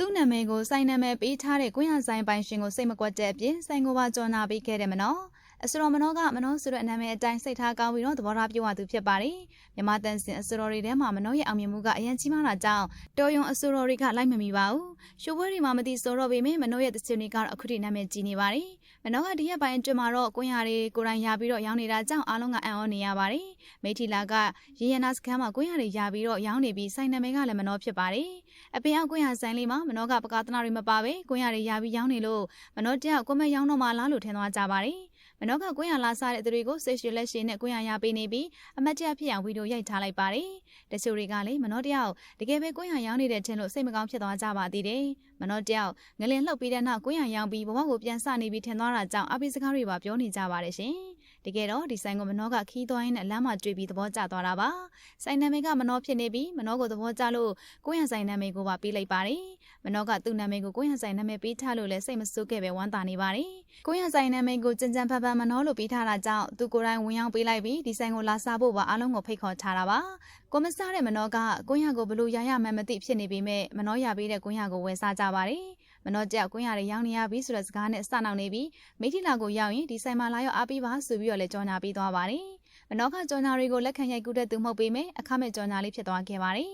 သူ့နာမည်ကိုစိုင်းနာမည်ပေးထားတဲ့ကွင်းရဆိုင်ပိုင်ရှင်ကိုစိတ်မကွက်တဲ့အပြင်ဆိုင်ကိုပါကြော်နာပေးခဲ့တယ်မနော်အစတော်မနောကမနောဆိုတဲ့နာမည်အတိုင်းစိတ်ထားကောင်းပြီးတော့သဘောထားပြောရသူဖြစ်ပါတယ်မြန်မာတန်စင်အစတော်တွေထဲမှာမနောရဲ့အောင်မြင်မှုကအရင်ကြီးမားတာကြောင့်တော်ယုံအစတော်တွေကလိုက်မမီပါဘူးရှိုးပွဲတွေမှာမသိဆိုတော့ပေမဲ့မနောရဲ့တချင်တွေကတော့အခုထိနာမည်ကြီးနေပါတယ်မနောကဒီရက်ပိုင်းအတွင်းမှာတော့ကွင်းရတွေကိုယ်တိုင်ရပြီးတော့ရောင်းနေတာကြောင့်အားလုံးကအံ့ဩနေရပါတယ်မိထီလာကရေရနာစခန်းမှာကွင်းရတွေရပြီးတော့ရောင်းနေပြီးဆိုင်နာမည်ကလည်းမနောဖြစ်ပါတယ်အပင်အောက်ကွင်းရဆိုင်လေးမှာမနောကပကာသနာတွေမပါပဲကွင်းရတွေရပြီးရောင်းနေလို့မနောတယောက်ကွန်မရောင်းတော့မှလားလို့ထင်သွားကြပါတယ်မနောကကွင်းရလာစားတဲ့သူတွေကိုစိတ်ရှည်လက်ရှည်နဲ့ကွင်းရရပေးနေပြီးအမတ်တရဖြစ်အောင်ဗီဒီယိုရိုက်ထားလိုက်ပါတယ်တချို့တွေကလည်းမနောတယောက်တကယ်ပဲကွင်းရရောင်းနေတဲ့ထင်လို့စိတ်မကောင်းဖြစ်သွားကြပါသေးတယ်မနောတယောက်ငလင်လှုပ်ပြီးတဲ့နောက်ကွင်းရရောင်းပြီးဘဝကိုပြန်ဆနေပြီးထင်သွားတာကြောင့်အပိစကားတွေပါပြောနေကြပါတယ်ရှင်တကယ်တော့ဒီဆိုင်ကိုမနောကခီးသွားရင်းနဲ့လမ်းမှာတွေ့ပြီးသဘောကျသွားတာပါဆိုင်နာမည်ကမနောဖြစ်နေပြီးမနောကိုသဘောကျလို့ကွင်းရဆိုင်နာမည်ကိုပါပေးလိုက်ပါတယ်မနောကသူ့နာမည်ကိုကွင်းရဆိုင်နာမည်ပေးထားလို့လည်းစိတ်မဆိုးခဲ့ပဲဝမ်းသာနေပါတယ်ကွင်းရဆိုင်နာမည်ကိုကြံကြံဖန်ဖန်မနောလို့ပေးထားတာကြောင့်သူကိုယ်တိုင်ဝင်ရောက်ပေးလိုက်ပြီးဒီဆိုင်ကိုလာစားဖို့ပါအားလုံးကိုဖိတ်ခေါ်ထားတာပါကိုမစားတဲ့မနောကကွင်းရကိုဘလို့ရရမှန်းမသိဖြစ်နေပေမဲ့မနောရပေးတဲ့ကွင်းရကိုဝယ်စားကြပါတယ်မနောကြောက်ကွင်းရတွေရောင်းနေရပြီဆိုတဲ့စကားနဲ့စနောက်နေပြီးမိထီလာကိုရောက်ရင်ဒီဆိုင်မှာလာရောက်အားပေးပါဆိုပြီးတော့လည်းကြော်ညာပေးသွားပါတယ်မနောကကြော်ညာတွေကိုလက်ခံရိုက်ကူးတဲ့သူမဟုတ်ပေမဲ့အခမဲ့ကြော်ညာလေးဖြစ်သွားခဲ့ပါတယ်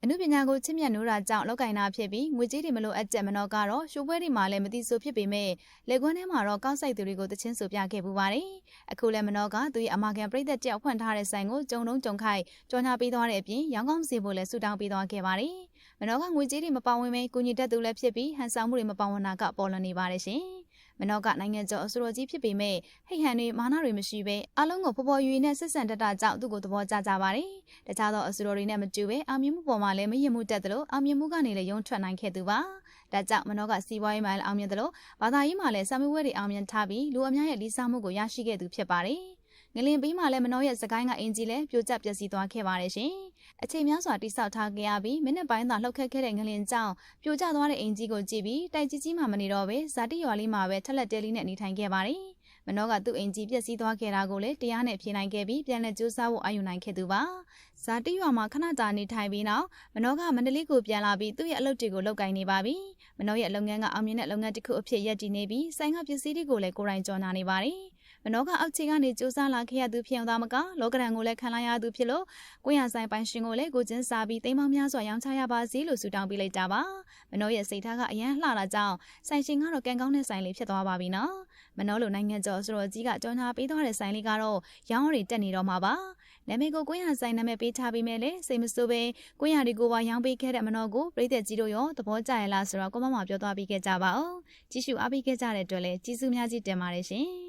အမှုပညာကိုချစ်မြတ်နိုးတာကြောင့်လောက်ကင်နာဖြစ်ပြီးငွေကြေးတွေမလိုအပ်တဲ့မနောကတော့ရှိုးပွဲတွေမှာလည်းမသိဆိုဖြစ်ပေမဲ့လက်ကွန်းထဲမှာတော့ကောက်ဆိုင်သူတွေကိုတချင်းဆိုပြခဲ့ပူပါတယ်အခုလည်းမနောကသူ့ရဲ့အမကန်ပြိသက်တယောက်ဖွင့်ထားတဲ့ဆိုင်ကိုကြုံတုံးကြုံခိုက်ကြော်ညာပေးသွားတဲ့အပြင်ရောင်းကောင်းစီဖို့လည်းဆူတောင်းပေးသွားခဲ့ပါတယ်မနောကငွေကြေးတွေမပါဝင်ပဲကုညီတတ်သူလည်းဖြစ်ပြီးဟန်ဆောင်မှုတွေမပါဝင်တာကပေါ်လွန်နေပါတယ်ရှင်မနောကနိုင်ငံကျော်အစိုးရကြီးဖြစ်ပေမဲ့ဟိတ်ဟန်တွေမာနတွေမရှိပဲအလုံးကိုဖော်ဖော်ရွေနဲ့ဆက်ဆံတတ်တာကြောင့်သူ့ကိုသဘောကျကြပါတယ်တခြားသောအစိုးရတွေနဲ့မတူပဲအောင်မြင်မှုပေါ်မှာလည်းမရင်မှုတက်သလိုအောင်မြင်မှုကနေလည်းရုံထွက်နိုင်ခဲ့သူပါဒါကြောင့်မနောကစီးပွားရေးမှာလည်းအောင်မြင်သလိုဘာသာရေးမှာလည်းစာမေးပွဲတွေအောင်မြင်ထားပြီးလူအများရဲ့လေးစားမှုကိုရရှိခဲ့သူဖြစ်ပါတယ်ငလင်ပြီးမှလည်းမနောရဲ့စကိုင်းကအင်ဂျီလည်းပြိုကျပျက်စီးသွားခဲ့ပါတယ်ရှင်အချိန်များစွာတိဆောက်ထားခဲ့ရပြီးမိနစ်ပိုင်းသာလှုပ်ခတ်ခဲ့တဲ့ငလင်ကြောင့်ပြိုကျသွားတဲ့အင်ဂျီကိုကြည့်ပြီးတိုက်ကြီးကြီးမှမနေတော့ပဲဇာတိရွာလေးမှာပဲထက်လက်တဲလေးနဲ့နေထိုင်ခဲ့ပါတယ်မနောကသူ့အင်ဂျီပျက်စီးသွားခဲ့တာကိုလည်းတရားနဲ့ဖြေနိုင်ခဲ့ပြီးပြန်လည်ကြိုးစားဖို့အာရုံနိုင်ခဲ့သူပါဇာတိရွာမှာခဏကြာနေထိုင်ပြီးနောက်မနောကမန္တလေးကိုပြန်လာပြီးသူ့ရဲ့အလုပ်တွေကိုလုပ်ကိုင်နေပါပြီမနောရဲ့လုပ်ငန်းကအောင်မြင်တဲ့လုပ်ငန်းတစ်ခုအဖြစ်ရပ်တည်နေပြီးဆိုင်ကပစ္စည်းတွေကိုလည်းကိုယ်တိုင်ကြော်ညာနေပါတယ်မနောကအောက်ခြေကနေစူးစမ်းလာခဲ့ရသူဖြစ်အောင်သာမကလောကဒဏ်ကိုလည်းခံလိုက်ရသူဖြစ်လို့ကွင်းရဆိုင်ပိုင်ရှင်ကိုလည်းကိုချင်းစားပြီးတိမ်ပေါင်းများစွာရောင်းချရပါစေလို့ဆုတောင်းပေးလိုက်တာပါမနောရဲ့စိတ်ထားကအရန်လှတာကြောင့်ဆိုင်ရှင်ကတော့ကံကောင်းတဲ့ဆိုင်လေးဖြစ်သွားပါပြီနော်မနောလိုနိုင်ငံကျော်ဆိုတော်ကြီးကကြော်ညာပေးသွားတဲ့ဆိုင်လေးကတော့ရောင်းရည်တက်နေတော့မှာပါနာမည်ကိုကွင်းရဆိုင်နာမည်ပေးထားပြီးမဲ့လေစိတ်မဆိုးပဲကွင်းရတွေကိုပါရောင်းပေးခဲ့တဲ့မနောကိုပြည်သက်ကြီးတို့ရောသဘောကျရလားဆိုတော့ကိုမမပြောသွားပြီးခဲ့ကြပါဦးကြည့်ရှုအားပေးခဲ့ကြတဲ့အတွက်လည်းကျေးဇူးများကြီးတင်ပါတယ်ရှင်